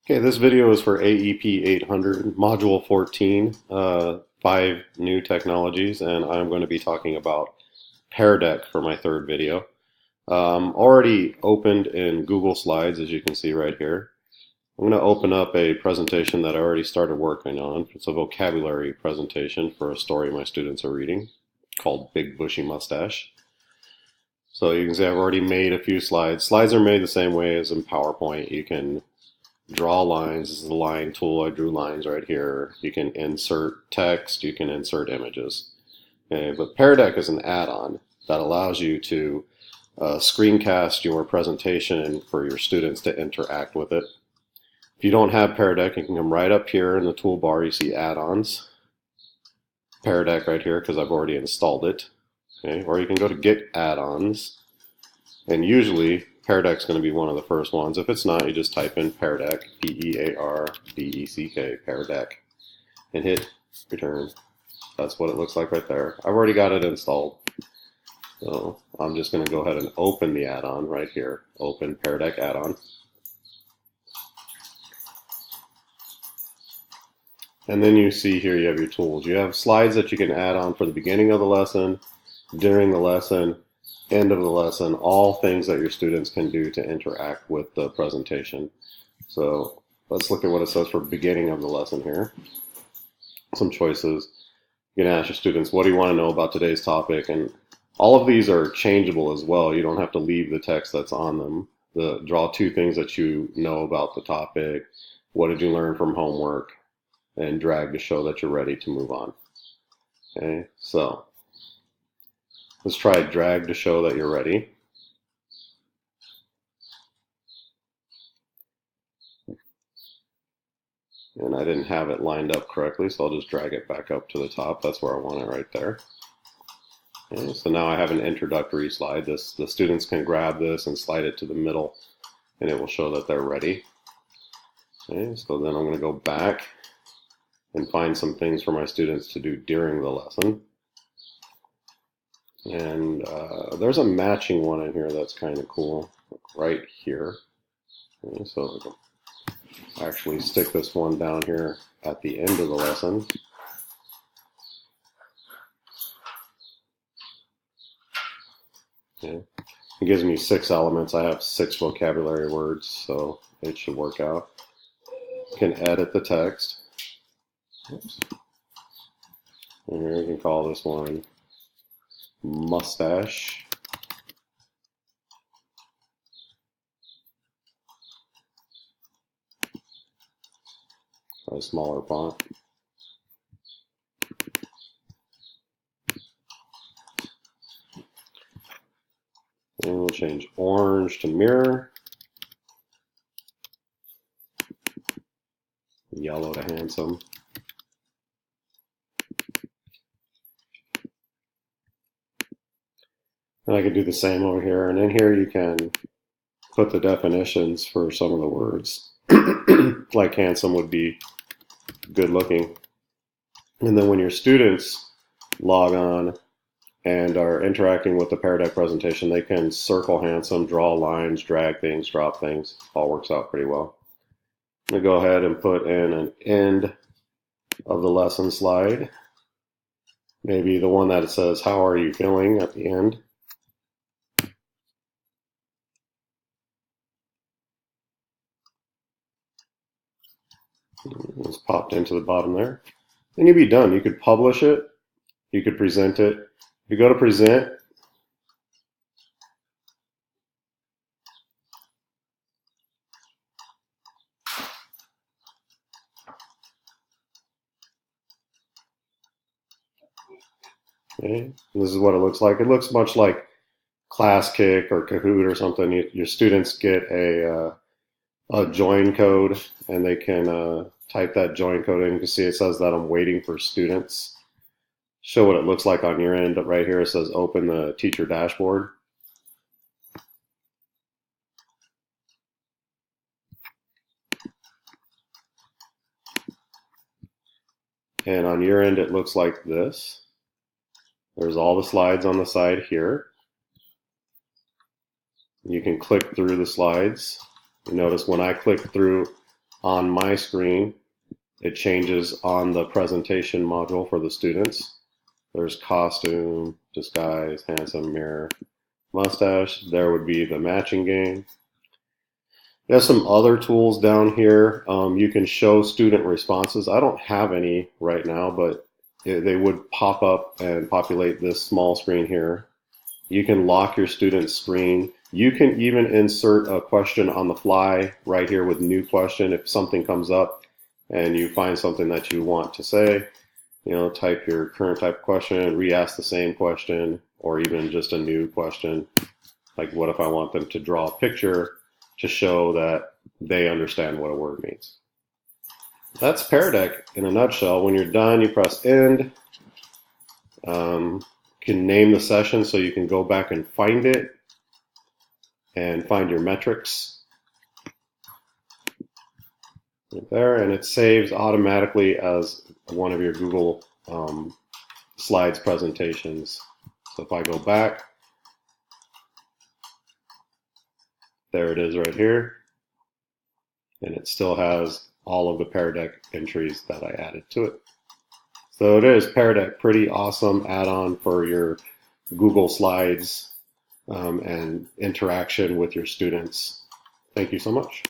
Okay, this video is for AEP 800, Module 14, 5 new technologies, and I'm going to be talking about Pear Deck for my third video. Already opened in Google Slides, as you can see right here. I'm going to open up a presentation that I already started working on. It's a vocabulary presentation for a story my students are reading called Big Bushy Mustache. So you can see I've already made a few slides. Slides are made the same way as in PowerPoint. You can draw lines. This is the line tool. I drew lines right here. You can insert text. You can insert images. Okay, but Pear Deck is an add-on that allows you to screencast your presentation for your students to interact with it. If you don't have Pear Deck, you can come right up here in the toolbar. You see add-ons. Pear Deck right here because I've already installed it. Okay, or you can go to Get Add-ons, and usually Pear Deck's going to be one of the first ones. If it's not, you just type in Pear Deck, P-E-A-R-D-E-C-K, Pear Deck, and hit return. That's what it looks like right there. I've already got it installed. So I'm just going to go ahead and open the add-on right here. Open Pear Deck add-on. And then you see here you have your tools. You have slides that you can add on for the beginning of the lesson, during the lesson, end of the lesson, all things that your students can do to interact with the presentation. So let's look at what it says for beginning of the lesson here. Some choices. You can ask your students, what do you want to know about today's topic? And all of these are changeable as well. You don't have to leave the text that's on them. Draw 2 things that you know about the topic. What did you learn from homework? And drag to show that you're ready to move on. Okay, so let's try drag to show that you're ready. And I didn't have it lined up correctly, so I'll just drag it back up to the top. That's where I want it right there. Okay, so now I have an introductory slide. The students can grab this and slide it to the middle, and it will show that they're ready. Okay, so then I'm going to go back and find some things for my students to do during the lesson. And there's a matching one in here that's kind of cool, right here. Okay, so I'll actually stick this one down here at the end of the lesson. Okay. It gives me 6 elements. I have 6 vocabulary words, so it should work out. You can edit the text. Oops. And here we can call this one mustache. A smaller font. And we'll change orange to mirror. Yellow to handsome. And I could do the same over here. And in here you can put the definitions for some of the words. Like handsome would be good looking. And then when your students log on and are interacting with the Pear Deck presentation, they can circle handsome, draw lines, drag things, drop things. All works out pretty well. I'm going to go ahead and put in an end of the lesson slide. Maybe the one that says, how are you feeling at the end? It's popped into the bottom there. And you'd be done. You could publish it. You could present it. If you go to present, okay, this is what it looks like. It looks much like ClassKick or Kahoot or something. Your students get a join code, and they can type that join code in. You can see it says that I'm waiting for students. Show what it looks like on your end. Right here it says open the teacher dashboard. And on your end it looks like this. There's all the slides on the side here. You can click through the slides. You notice when I click through on my screen, it changes on the presentation module for the students. There's costume, disguise, handsome, mirror, mustache. There would be the matching game. There's some other tools down here. You can show student responses. I don't have any right now, but they would pop up and populate this small screen here. You can lock your student's screen. You can even insert a question on the fly right here with new question. If something comes up and you find something that you want to say, type your current type of question, re-ask the same question, or even just a new question. Like, what if I want them to draw a picture to show that they understand what a word means? That's Pear Deck in a nutshell. When you're done, you press end. You can name the session so you can go back and find it and find your metrics. Right there, and it saves automatically as one of your Google Slides presentations. So if I go back, there it is right here, and it still has all of the Pear Deck entries that I added to it. So it is Pear Deck, pretty awesome add-on for your Google Slides and interaction with your students. Thank you so much.